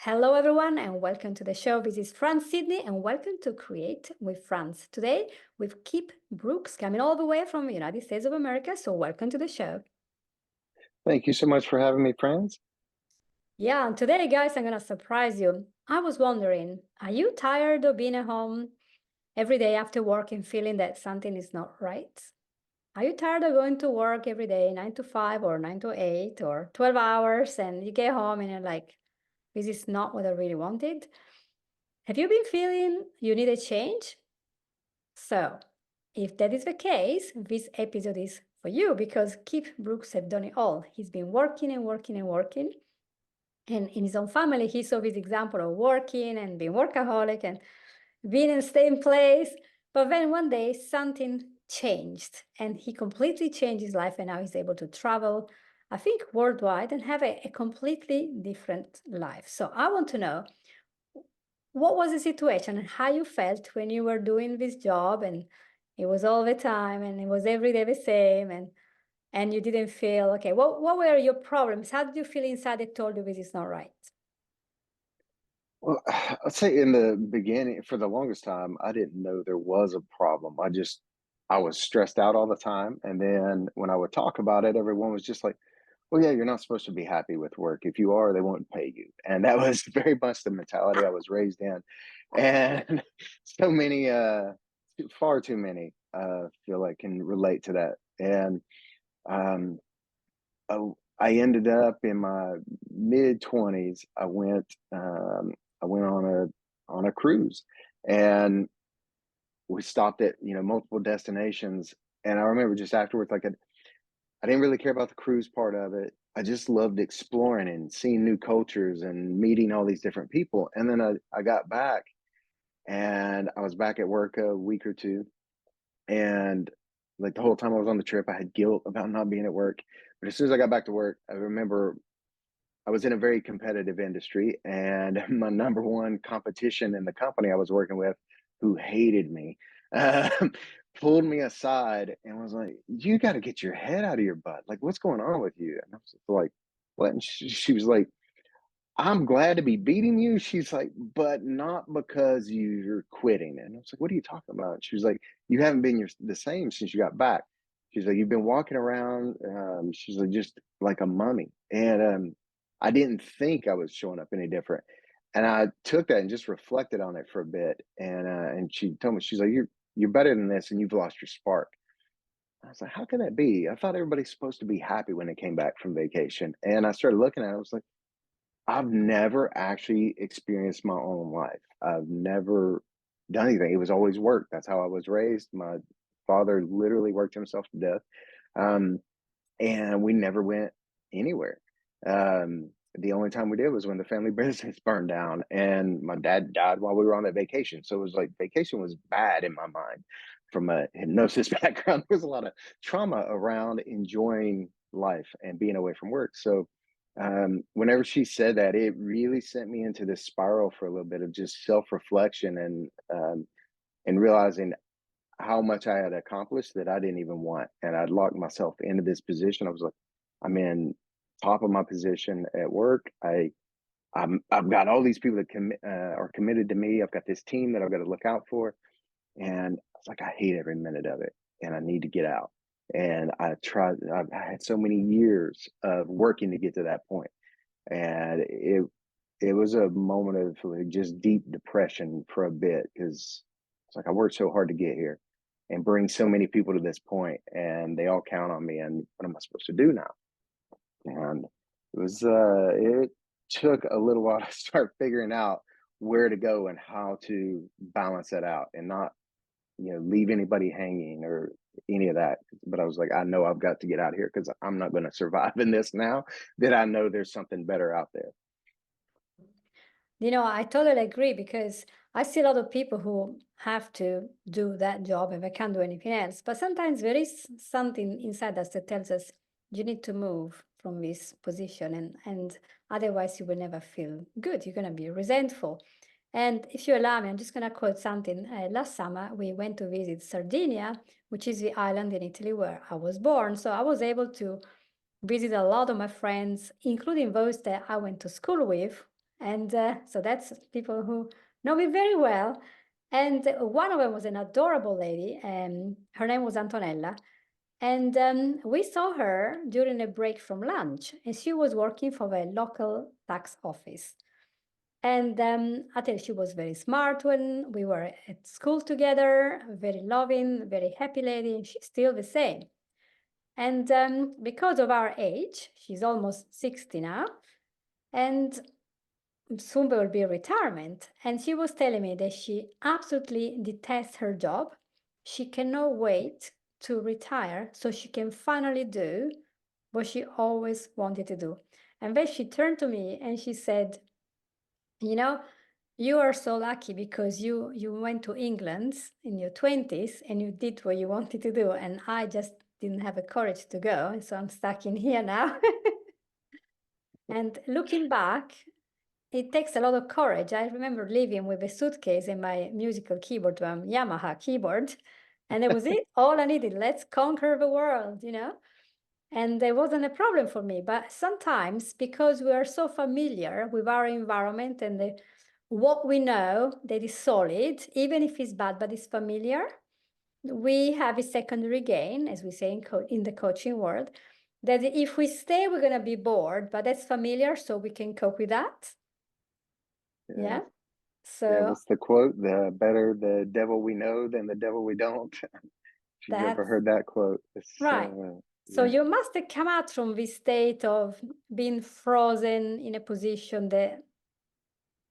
Hello, everyone, and welcome to the show. This is Franz Sidney, and welcome to Create with Franz. Today, with Kip Brooks coming all the way from the United States of America. So, welcome to the show. Thank you so much for having me, Franz. Yeah, and today, guys, I'm going to surprise you. I was wondering, are you tired of being at home every day after work and feeling that something is not right? Are you tired of going to work every day, 9 to 5 or 9 to 8 or 12 hours, and you get home and you're like, this is not what I really wanted? Have you been feeling you need a change? So, if that is the case, this episode is for you because Kip Brooks have done it all. He's been working and working and working. And in his own family, he saw this example of working and being workaholic and being in the same place. But then one day something changed and he completely changed his life. And now he's able to travel, I think, worldwide and have a completely different life. So I want to know, what was the situation and how you felt when you were doing this job and it was all the time and it was every day the same and you didn't feel okay? What were your problems? How did you feel inside that told you this is not right? Well, I'd say in the beginning, for the longest time, I didn't know there was a problem. I was stressed out all the time. And then when I would talk about it, everyone was just like, well, yeah, you're not supposed to be happy with work. If you are, they won't pay you. And that was very much the mentality I was raised in. And so many, far too many, feel like can relate to that. And um, I ended up in my mid-20s. I went on a cruise, and we stopped at multiple destinations. And I remember just afterwards, like I didn't really care about the cruise part of it. I just loved exploring and seeing new cultures and meeting all these different people. And then I got back, and I was back at work a week or two, and like the whole time I was on the trip, I had guilt about not being at work. But as soon as I got back to work, I remember I was in a very competitive industry, and my number one competition in the company I was working with, who hated me, um, pulled me aside and was like, "You got to get your head out of your butt. Like, what's going on with you?" And I was like, "What?" And she was like, "I'm glad to be beating you." She's like, "But not because you're quitting." And I was like, "What are you talking about?" She was like, "You haven't been the same since you got back." She's like, "You've been walking around." She's like, "Just like a mummy." And I didn't think I was showing up any different. And I took that and just reflected on it for a bit. And she told me, she's like, "You're better than this, and you've lost your spark." I was like, "How can that be? I thought everybody's supposed to be happy when they came back from vacation." And I started looking at it. I was like, I've never actually experienced my own life. I've never done anything. It was always work. That's how I was raised. My father literally worked himself to death. Um, and we never went anywhere. The only time we did was when the family business burned down, and my dad died while we were on that vacation. So it was like vacation was bad in my mind from a hypnosis background. There was a lot of trauma around enjoying life and being away from work. So whenever she said that, it really sent me into this spiral for a little bit of just self-reflection and realizing how much I had accomplished that I didn't even want. And I'd locked myself into this position. I was like, I'm in top of my position at work. I've got all these people that are committed to me. I've got this team that I've got to look out for. And it's like, I hate every minute of it and I need to get out. And I had so many years of working to get to that point. And it was a moment of like just deep depression for a bit because it's like I worked so hard to get here and bring so many people to this point, and they all count on me. And what am I supposed to do now? And it took a little while to start figuring out where to go and how to balance that out and not leave anybody hanging or any of that. But I was like, I know I've got to get out of here because I'm not going to survive in this now. That I know there's something better out there. I totally agree because I see a lot of people who have to do that job and they can't do anything else. But sometimes there is something inside us that tells us you need to move from this position and otherwise you will never feel good. You're going to be resentful. And if you allow me, I'm just going to quote something. Last summer, we went to visit Sardinia, which is the island in Italy where I was born. So I was able to visit a lot of my friends, including those that I went to school with, And so that's people who know me very well. And one of them was an adorable lady, and her name was Antonella. And we saw her during a break from lunch, and she was working for the local tax office. And I tell you, she was very smart when we were at school together, very loving, very happy lady, and she's still the same. And because of our age, she's almost 60 now, and soon there will be a retirement. And she was telling me that she absolutely detests her job. She cannot wait to retire so she can finally do what she always wanted to do. And then she turned to me and she said, you know, you are so lucky because you went to England in your 20s and you did what you wanted to do. And I just didn't have the courage to go. And so I'm stuck in here now. And looking back, it takes a lot of courage. I remember leaving with a suitcase and my musical keyboard, Yamaha keyboard, and that was it. All I needed. Let's conquer the world, you know? And there wasn't a problem for me. But sometimes, because we are so familiar with our environment and what we know that is solid, even if it's bad, but it's familiar, we have a secondary gain, as we say in the coaching world, that if we stay, we're going to be bored, but that's familiar, so we can cope with that. Yeah. Yeah. Yeah, So what's the quote? The better the devil we know than the devil we don't. If you've ever that's heard that quote, it's right. So yeah. you must have come out from this state of being frozen in a position that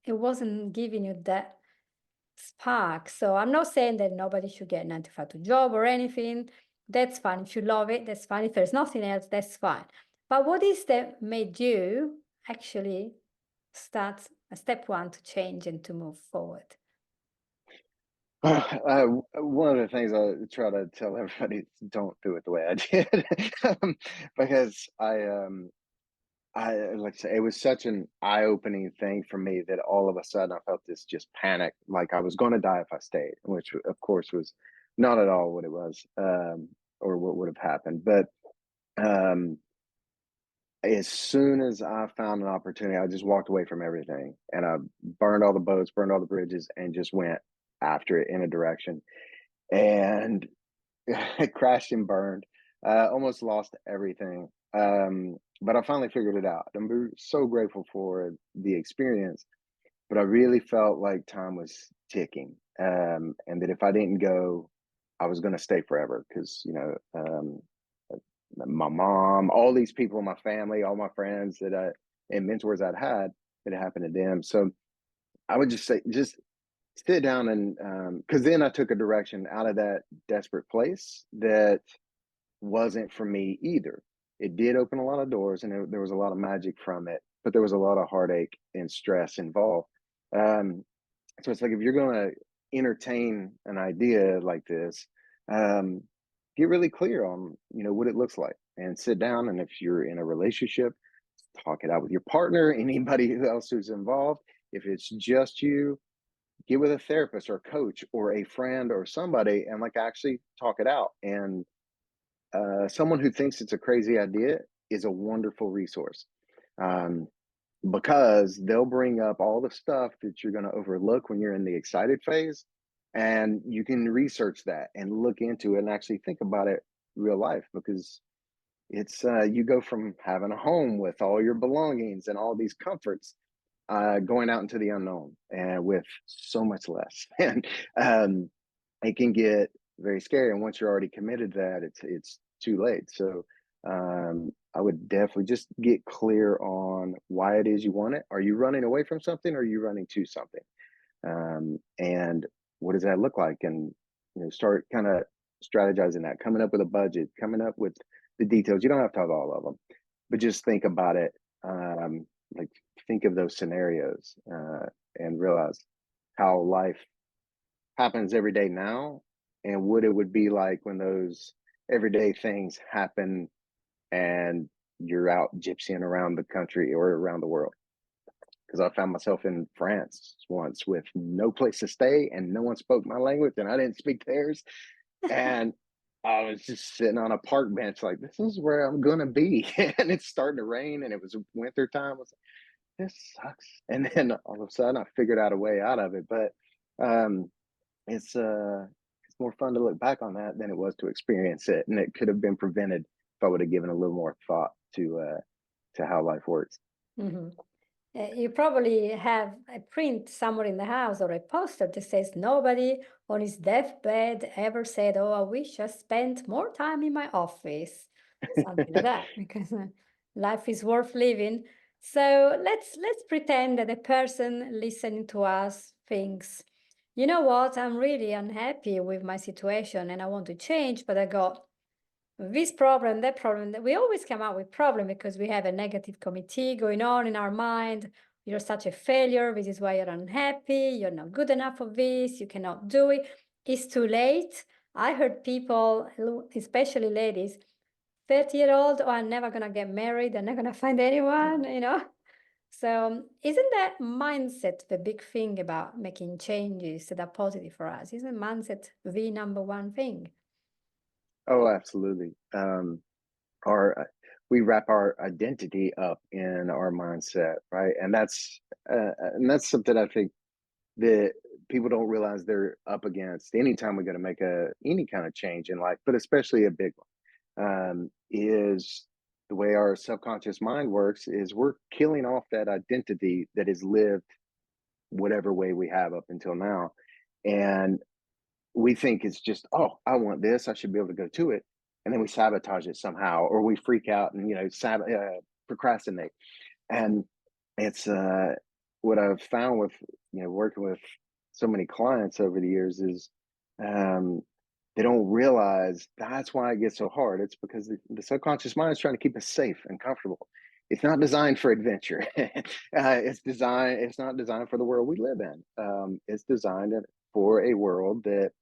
it wasn't giving you that spark. So I'm not saying that nobody should get a 9 to 5 job or anything. That's fine. If you love it, that's fine. If there's nothing else, that's fine. But what is that made you actually start a step one to change and to move forward? One of the things I try to tell everybody is don't do it the way I did, because I like I say, it was such an eye-opening thing for me that all of a sudden I felt this just panic, like I was going to die if I stayed, which of course was not at all what it was, or what would have happened. But um, as soon as I found an opportunity, I just walked away from everything and I burned all the boats, burned all the bridges, and just went after it in a direction. And it crashed and burned. Almost lost everything. But I finally figured it out. I'm so grateful for the experience. But I really felt like time was ticking, and that if I didn't go, I was going to stay forever. Because my mom, all these people in my family, all my friends and mentors I'd had, it happened to them. So I would just say, just sit down and because then I took a direction out of that desperate place that wasn't for me either. It did open a lot of doors and there was a lot of magic from it, but there was a lot of heartache and stress involved. Um, so it's like if you're going to entertain an idea like this, um, get really clear on what it looks like and sit down. And if you're in a relationship, talk it out with your partner, anybody else who's involved. If it's just you, get with a therapist or coach or a friend or somebody and like actually talk it out. And someone who thinks it's a crazy idea is a wonderful resource, um, because they'll bring up all the stuff that you're going to overlook when you're in the excited phase. And you can research that and look into it and actually think about it real life, because it's you go from having a home with all your belongings and all these comforts, going out into the unknown and with so much less. And it can get very scary. And once you're already committed to that, it's too late. So I would definitely just get clear on why it is you want it. Are you running away from something or are you running to something? And what does that look like? And start kind of strategizing that, coming up with a budget, coming up with the details. You don't have to have all of them, but just think about it. Like think of those scenarios, and realize how life happens every day now and what it would be like when those everyday things happen and you're out gypsying around the country or around the world. Because I found myself in France once with no place to stay and no one spoke my language and I didn't speak theirs. And I was just sitting on a park bench like, this is where I'm going to be. And it's starting to rain and it was winter time. this sucks. And then all of a sudden I figured out a way out of it. But um, it's more fun to look back on that than it was to experience it. And it could have been prevented if I would have given a little more thought to how life works. Mhm. You probably have a print somewhere in the house or a poster that says nobody on his deathbed ever said, "Oh, I wish I spent more time in my office." Something like that, because life is worth living. So let's pretend that the person listening to us thinks, you know what, I'm really unhappy with my situation and I want to change, but I got this problem, that problem, that we always come up with problem because we have a negative committee going on in our mind. You're such a failure. This is why you're unhappy. You're not good enough for this. You cannot do it. It's too late. I heard people, especially ladies, 30-year-old, oh, I'm never gonna get married. I'm not gonna find anyone, Yeah. you know? So isn't that mindset the big thing about making changes that are positive for us? Isn't mindset the number one thing? Oh, absolutely. Our We wrap our identity up in our mindset, right? And that's something I think that people don't realize they're up against anytime we got to make a any kind of change in life, but especially a big one. Is the way our subconscious mind works is we're killing off that identity that has lived whatever way we have up until now. And we think it's just, oh, I want this, I should be able to go to it. And then we sabotage it somehow, or we freak out and, procrastinate. And it's what I've found with, working with so many clients over the years is um, they don't realize that's why it gets so hard. It's because the subconscious mind is trying to keep us safe and comfortable. It's not designed for adventure. It's not designed for the world we live in. It's designed for a world that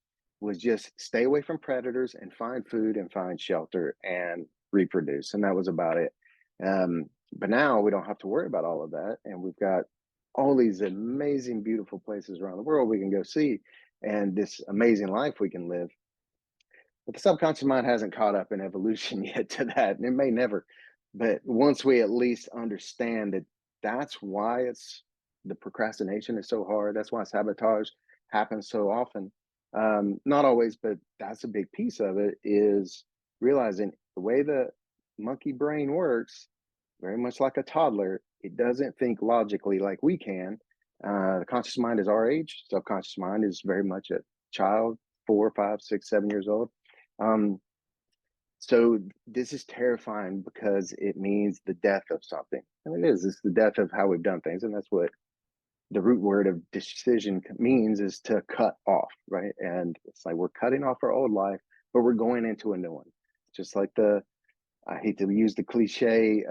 was just stay away from predators and find food and find shelter and reproduce. And that was about it. But now we don't have to worry about all of that. And we've got all these amazing, beautiful places around the world we can go see and this amazing life we can live. But the subconscious mind hasn't caught up in evolution yet to that, and it may never. But once we at least understand that that's why it's the procrastination is so hard, that's why sabotage happens so often. Not always, but that's a big piece of it is realizing the way the monkey brain works, very much like a toddler, it doesn't think logically like we can. The conscious mind is our age, subconscious mind is very much a child, 4, 5, 6, 7 years old. um, so this is terrifying because it means the death of something. And it is. It's the death of how we've done things. And that's what the root word of decision means is to cut off, right? And it's like we're cutting off our old life, but we're going into a new one. Just like I hate to use the cliche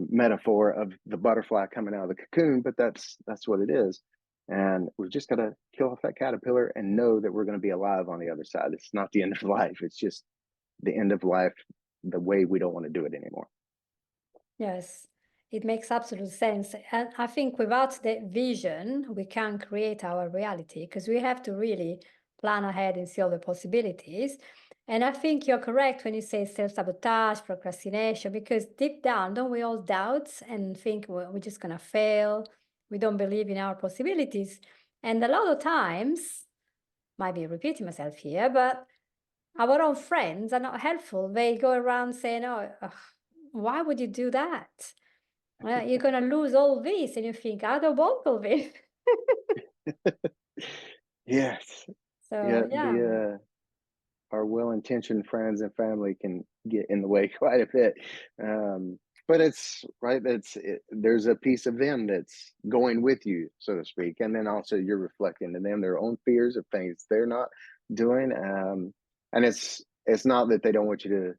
metaphor of the butterfly coming out of the cocoon, but that's what it is. And we've just got to kill off that caterpillar and know that we're going to be alive on the other side. It's not the end of life. It's just the end of life the way we don't want to do it anymore. Yes, it makes absolute sense. And I think without the vision, we can't create our reality because we have to really plan ahead and see all the possibilities. And I think you're correct when you say self-sabotage, procrastination, because deep down, don't we all doubt and think "Well, we're just going to fail? We don't believe in our possibilities." And a lot of times, might be repeating myself here, but our own friends are not helpful. They go around saying, "Oh, ugh, why would you do that? You're gonna lose all this," and you think, "I don't want all this." Yes. So Yeah. yeah, Our well-intentioned friends and family can get in the way quite a bit. But it's right. There's a piece of them that's going with you, so to speak, and then also you're reflecting to them their own fears of things they're not doing. And it's not that they don't want you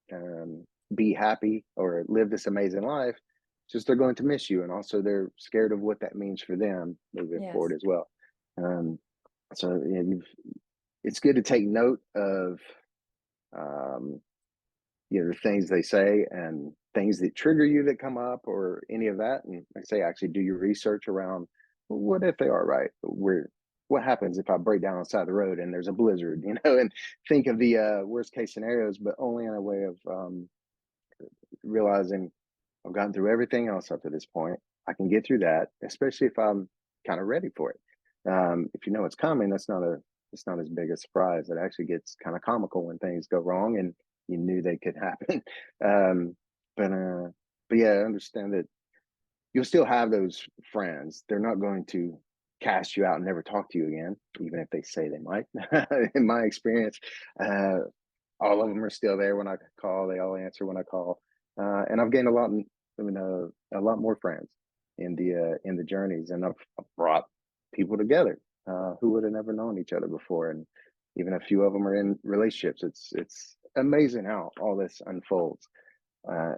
to be happy or live this amazing life. It's just they're going to miss you, and also they're scared of what that means for them moving forward yes, as well. Um, so yeah, it's good to take note of um, the things they say and things that trigger you that come up or any of that. And I say actually do your research around well, what if they are right? What happens if I break down on the side of the road and there's a blizzard, and think of the worst case scenarios, but only in a way of realizing I've gotten through everything else up to this point. I can get through that, especially if I'm kind of ready for it. If you know it's coming, it's not as big a surprise. It actually gets kind of comical when things go wrong and you knew they could happen. um, but uh, but yeah, I understand that you'll still have those friends. They're not going to cast you out and never talk to you again, even if they say they might. In my experience, uh, all of them are still there when I call. They all answer when I call, and I've gained a lot. A lot more friends in the journeys, and I've brought people together who would have never known each other before, and even a few of them are in relationships. It's amazing how all this unfolds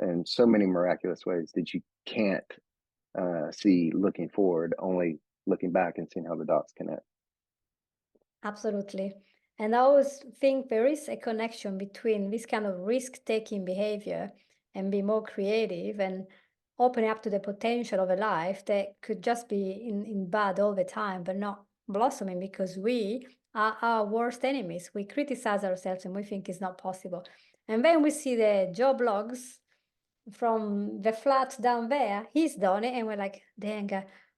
in so many miraculous ways that you can't see looking forward, only looking back and seeing how the dots connect. Absolutely. And I always think there is a connection between this kind of risk-taking behavior and be more creative and opening up to the potential of a life that could just be in bad all the time, but not blossoming because we are our worst enemies. We criticize ourselves and we think it's not possible. And then we see the job logs from the flat down there, he's done it, and we're like, dang,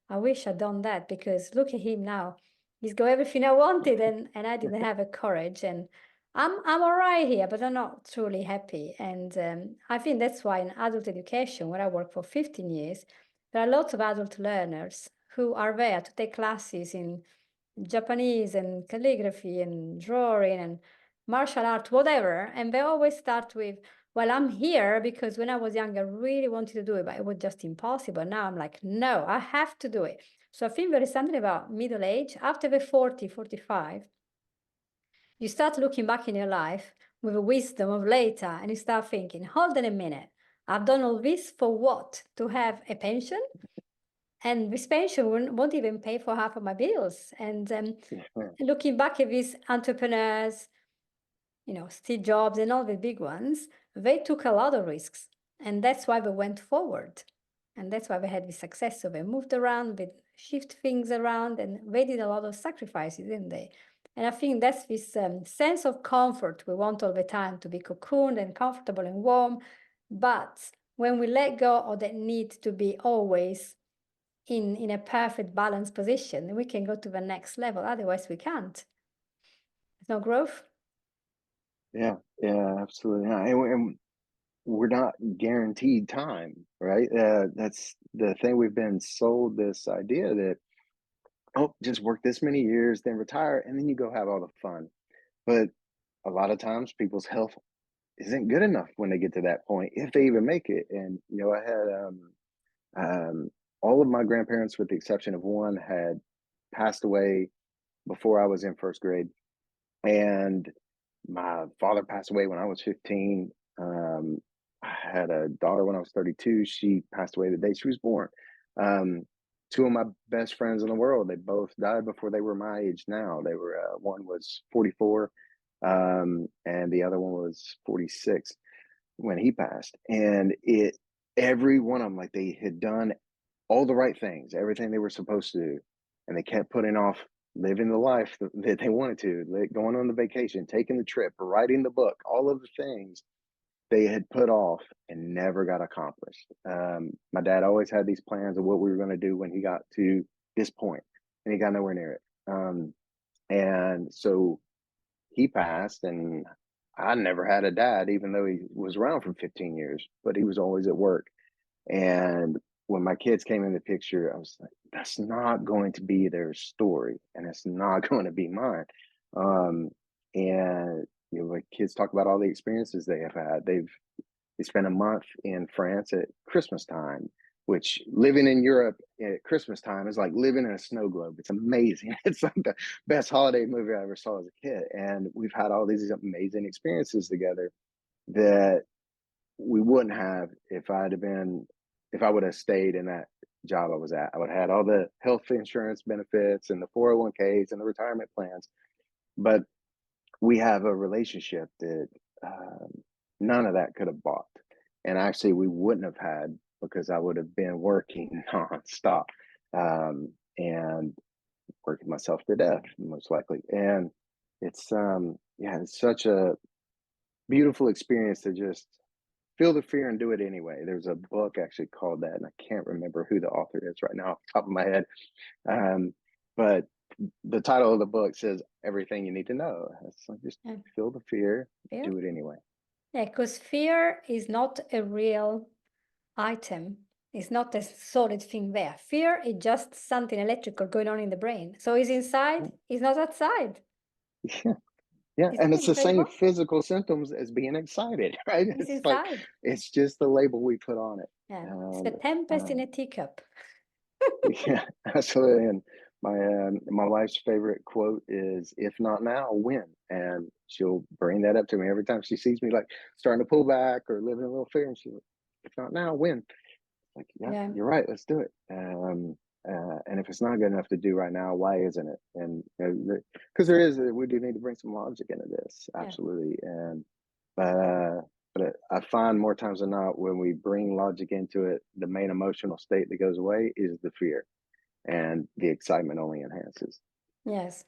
I wish I'd done that because look at him now. He's got everything I wanted, and I didn't have the courage. And I'm all right here, but I'm not truly happy. And I think that's why in adult education, where I worked for 15 years, there are lots of adult learners who are there to take classes in Japanese and calligraphy and drawing and martial art, whatever. And they always start with, well, I'm here because when I was young, I really wanted to do it, but it was just impossible. Now I'm like, no, I have to do it. So I think there is something about middle age. After the 40, 45, you start looking back in your life with the wisdom of later and you start thinking, hold on a minute. I've done all this for what? To have a pension? And this pension won't even pay for half of my bills. And looking back at these entrepreneurs, Steve Jobs and all the big ones, they took a lot of risks. And that's why they went forward. And that's why they had this success. So they moved around, they shift things around, and they did a lot of sacrifices, didn't they? And I think that's this sense of comfort we want all the time to be cocooned and comfortable and warm. But when we let go of that need to be always in a perfect balanced position, we can go to the next level. Otherwise, we can't. There's no growth. Yeah, yeah, absolutely. Yeah. And we're not guaranteed time, right? That's the thing. We've been sold this idea that, oh, just work this many years, then retire, and then you go have all the fun. But a lot of times people's health isn't good enough when they get to that point, if they even make it. And, I had all of my grandparents, with the exception of one, had passed away before I was in first grade. And my father passed away when I was 15. I had a daughter when I was 32. She passed away the day she was born. Um, Two of my best friends in the world, they both died before they were my age now. They were, one was 44, and the other one was 46 when he passed. And every one of them, like they had done all the right things, everything they were supposed to do, and they kept putting off living the life that they wanted to, like going on the vacation, taking the trip, writing the book, all of the things they had put off and never got accomplished. My dad always had these plans of what we were going to do when he got to this point, and he got nowhere near it. And so he passed, and I never had a dad, even though he was around for 15 years, but he was always at work. And when my kids came in the picture, I was like, that's not going to be their story, and it's not going to be mine. Um, and like kids talk about all the experiences they have had. They spent a month in France at Christmas time, which living in Europe at Christmas time is like living in a snow globe. It's amazing. It's like the best holiday movie I ever saw as a kid. And we've had all these amazing experiences together that we wouldn't have if I would have stayed in that job I was at. I would have had all the health insurance benefits and the 401ks and the retirement plans. But we have a relationship that none of that could have bought. And actually, we wouldn't have had, because I would have been working nonstop and working myself to death, most likely. And it's, yeah, it's such a beautiful experience to just feel the fear and do it anyway. There's a book actually called that, and I can't remember who the author is right now off the top of my head. But the title of the book says everything you need to know. It's like just Yeah. feel the fear, Fear? do it anyway. Yeah, because fear is not a real item. It's not a solid thing there. Fear is just something electrical going on in the brain. So it's inside, it's not outside. Yeah, yeah, Isn't and it it's the same incredible? physical symptoms as being excited, right? It's It's like inside. it's just the label we put on it. Yeah. It's the And tempest in a teacup. yeah, absolutely. And my wife's favorite quote is, "If not now, when?" And she'll bring that up to me every time she sees me like starting to pull back or living a little fear. And she's like, "If not now, when?" Like, yeah, Yeah. you're right. Let's do it. And if it's not good enough to do right now, why isn't it? And because we do need to bring some logic into this, Yeah. absolutely. And uh, but I find more times than not when we bring logic into it, the main emotional state that goes away is the fear, and the excitement only enhances. Yes.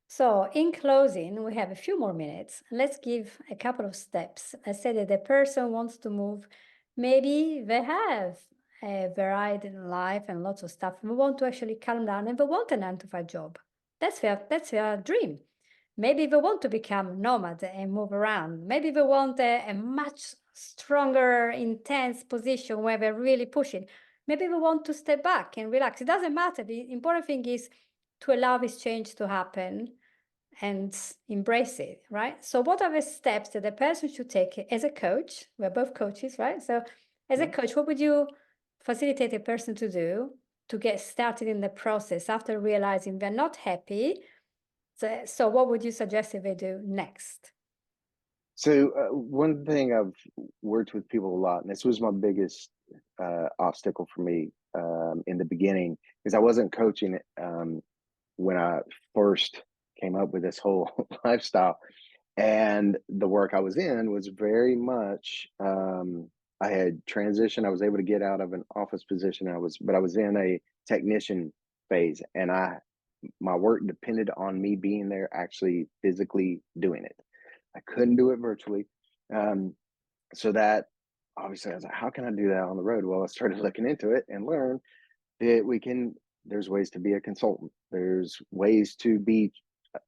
So, in closing, we have a few more minutes. Let's give a couple of steps. Let's say that the person wants to move. Maybe they have a varied life and lots of stuff. And we want to actually calm down and they want a 9 to 5 job. That's their dream. Maybe they want to become nomad and move around. Maybe they want a much stronger, intense position where they're really pushing. Maybe they want to step back and relax. It doesn't matter. The important thing is to allow this change to happen and embrace it, right? So, what are the steps that the person should take as a coach? We're both coaches, right? So, as a Yeah. coach, what would you facilitate a person to do to get started in the process after realizing they're not happy? So what would you suggest if they do next? So one thing I've worked with people a lot, and this was my biggest obstacle for me in the beginning, is I wasn't coaching when I first came up with this whole lifestyle. And the work I was in was very much I had transitioned. I was able to get out of an office position. But I was in a technician phase, and my work depended on me being there, actually physically doing it. I couldn't do it virtually. Um, so that obviously I was like, how can I do that on the road? Well, I started looking into it and learned that there's ways to be a consultant. There's ways to be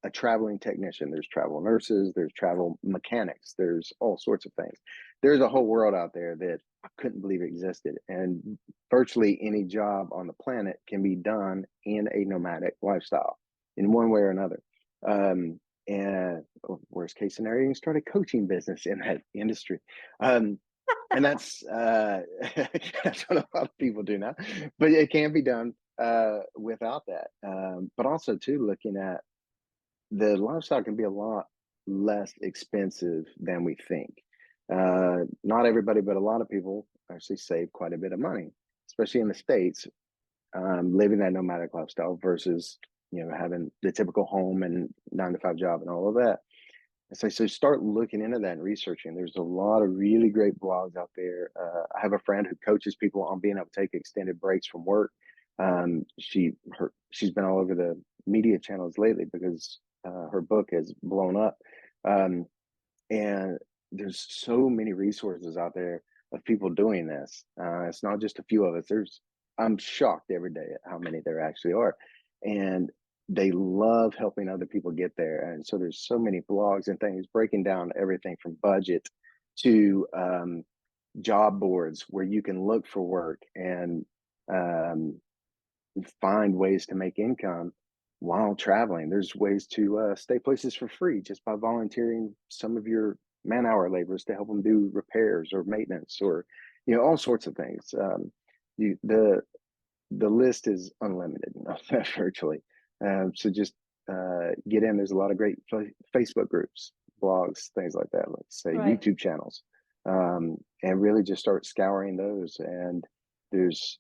a traveling technician. There's travel nurses, there's travel mechanics, there's all sorts of things. There's a whole world out there that I couldn't believe existed. And virtually any job on the planet can be done in a nomadic lifestyle in one way or another. And worst case scenario, you can start a coaching business in that industry. And that's that's what a lot of people do now, but it can be done without that. But also too, looking at the lifestyle can be a lot less expensive than we think. Not everybody, but a lot of people actually save quite a bit of money, especially in the States, living that nomadic lifestyle versus having the typical home and 9 to 5 job and all of that. So start looking into that and researching. There's a lot of really great blogs out there. I have a friend who coaches people on being able to take extended breaks from work. She's been all over the media channels lately because her book has blown up. Um, and there's so many resources out there of people doing this. It's not just a few of us. I'm shocked every day at how many there actually are. And they love helping other people get there. And so there's so many blogs and things breaking down everything from budget to job boards where you can look for work and um, find ways to make income while traveling. There's ways to stay places for free just by volunteering some of your man-hour laborers to help them do repairs or maintenance or all sorts of things. You, the list is unlimited virtually. So just get in. There's a lot of great Facebook groups, blogs, things like that. Let's say Right. YouTube channels, and really just start scouring those. And there's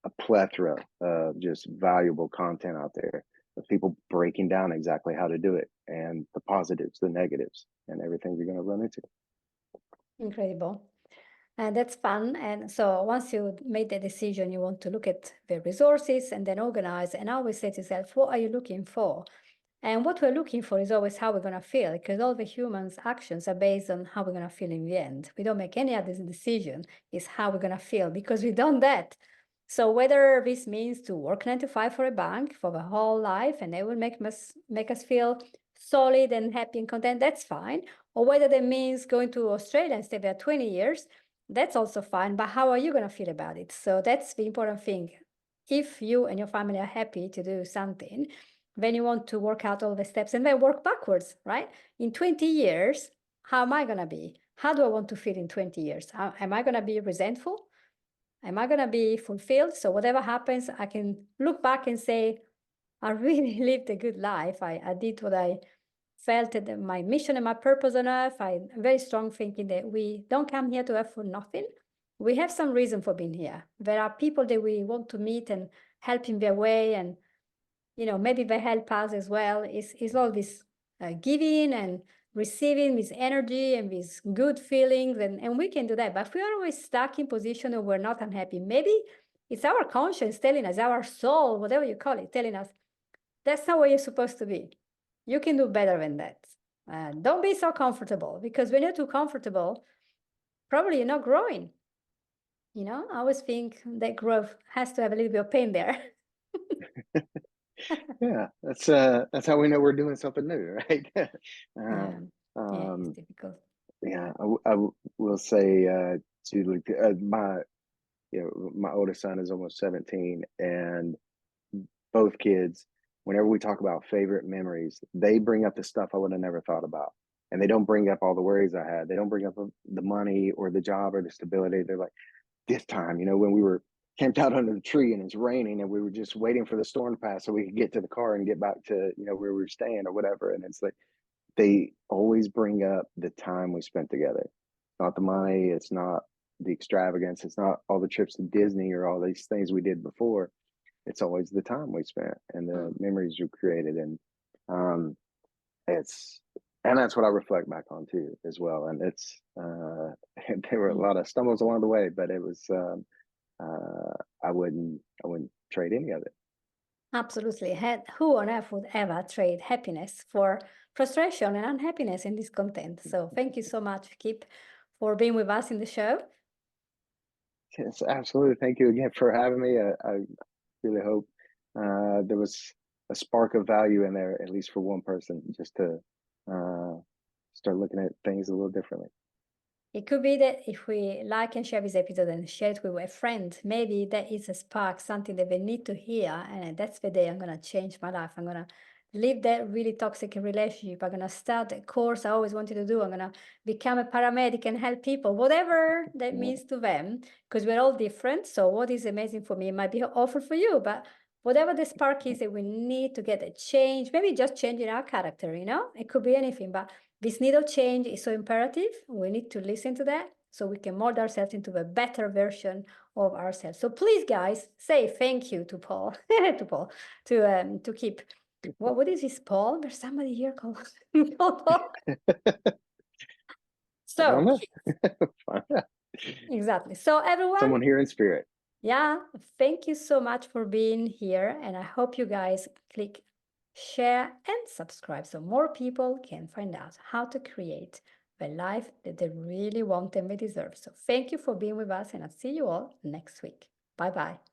a plethora of just valuable content out there of people breaking down exactly how to do it and the positives, the negatives, and everything you're going to run into. Incredible. And that's fun. And so once you made the decision, you want to look at the resources and then organize and always say to yourself, what are you looking for? And what we're looking for is always how we're going to feel, because all the humans' actions are based on how we're going to feel in the end. We don't make any other decision, it's how we're going to feel, because we've done that. So whether this means to work 9 to 5 for a bank for the whole life, and they will make us feel solid and happy and content, that's fine. Or whether that means going to Australia and stay there 20 years, that's also fine. But how are you going to feel about it? So that's the important thing. If you and your family are happy to do something, then you want to work out all the steps and then work backwards, right? In 20 years, how am I going to be? How do I want to feel in 20 years? Am I going to be resentful? Am I going to be fulfilled? So whatever happens, I can look back and say, I really lived a good life. I did what I felt that my mission and my purpose on earth. I'm very strong thinking that we don't come here to earth for nothing. We have some reason for being here. There are people that we want to meet and help in their way, and maybe they help us as well. It's all this giving and receiving with energy and with good feelings, and we can do that. But if we are always stuck in position and we're not unhappy, maybe it's our conscience telling us, our soul, whatever you call it, telling us, that's not where you're supposed to be. You can do better than that. Don't be so comfortable, because when you're too comfortable, probably you're not growing. I always think that growth has to have a little bit of pain there. Yeah, that's how we know we're doing something new, right? uh, Yeah, yeah, it's um, difficult. yeah, will say to my my oldest son is almost 17, and both kids, whenever we talk about favorite memories, they bring up the stuff I would have never thought about. And they don't bring up all the worries I had. They don't bring up the money or the job or the stability. They're like, this time, when we were camped out under the tree and it's raining and we were just waiting for the storm to pass so we could get to the car and get back to, where we were staying or whatever. And it's like, they always bring up the time we spent together. Not the money. It's not the extravagance. It's not all the trips to Disney or all these things we did before. It's always the time we spent and the Mm. memories you created. And um, it's, and that's what I reflect back on too, as well. And it's, there were a Mm. lot of stumbles along the way, but it was, I wouldn't trade any of it. Absolutely. Who on earth would ever trade happiness for frustration and unhappiness in this content? So thank you so much, Kip, for being with us in the show. Yes, absolutely. Thank you again for having me. I really hope there was a spark of value in there, at least for one person, just to uh, start looking at things a little differently. It could be that if we like and share this episode and share it with a friend, maybe that is a spark, something that they need to hear. And that's the day I'm going to change my life. I'm going to leave that really toxic relationship. I'm going to start a course I always wanted to do. I'm going to become a paramedic and help people, whatever that Yeah. means to them, because we're all different. So what is amazing for me might be awful for you, but whatever the spark is that we need to get a change, maybe just changing our character, it could be anything, but this need of change is so imperative. We need to listen to that so we can mold ourselves into a better version of ourselves. So please, guys, say thank you to Paul, to Kip. What is this, Paul? There's somebody here called, called Paul. I don't So know. Find out. exactly. So everyone, Someone here in spirit. yeah, thank you so much for being here, and I hope you guys click share and subscribe so more people can find out how to create the life that they really want and they deserve. So thank you for being with us, and I'll see you all next week. Bye bye.